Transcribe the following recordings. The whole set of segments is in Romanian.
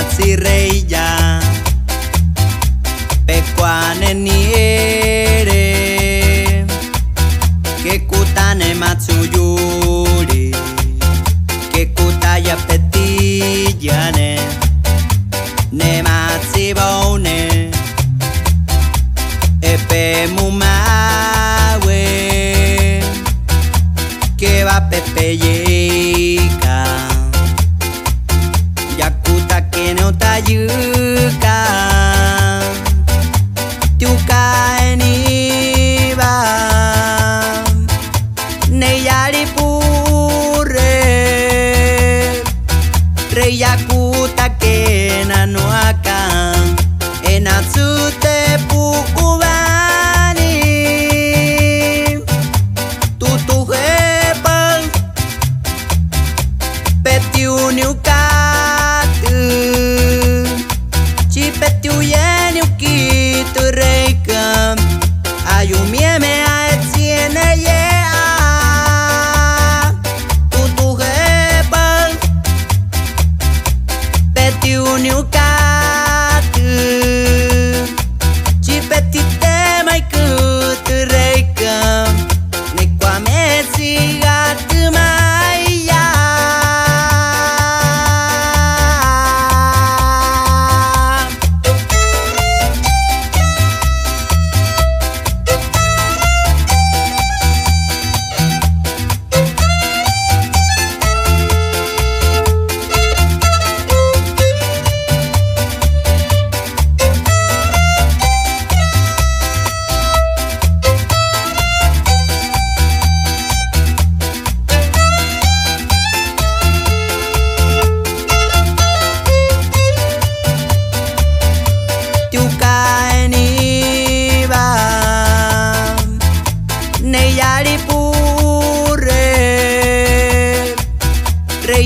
matsi reia pekwane niere ke kutane matsuyuri ke kutaya petillane ne matsi bone epe mumawe que va pepeyeka yakuta que no tayuka tuka eniba ne yari pure re yakuta que na no akan enatsute pukubani tutu petiu niukatu chi petiu ye niukitu reikam ayu mieme a etiene ye tutu hepan petiu niukatu chi petite maikutu reikam nekwame sigatu maya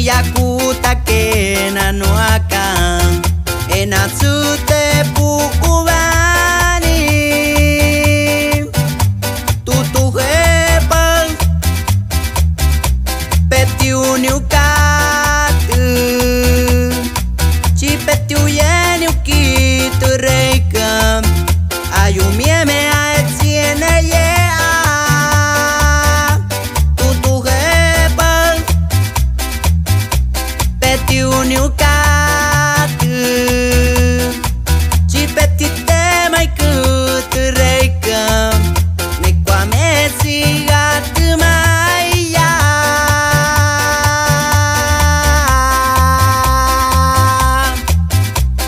yakuta que na no akan enatsute pukubani tutu hepan petiu niukatu chi petiu ye niukitu reikam ayu mieme a etiene ye petiu niukatu chi petite maikutu reikam nekwame sigatu maya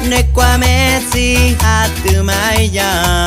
nekwame sigatu maya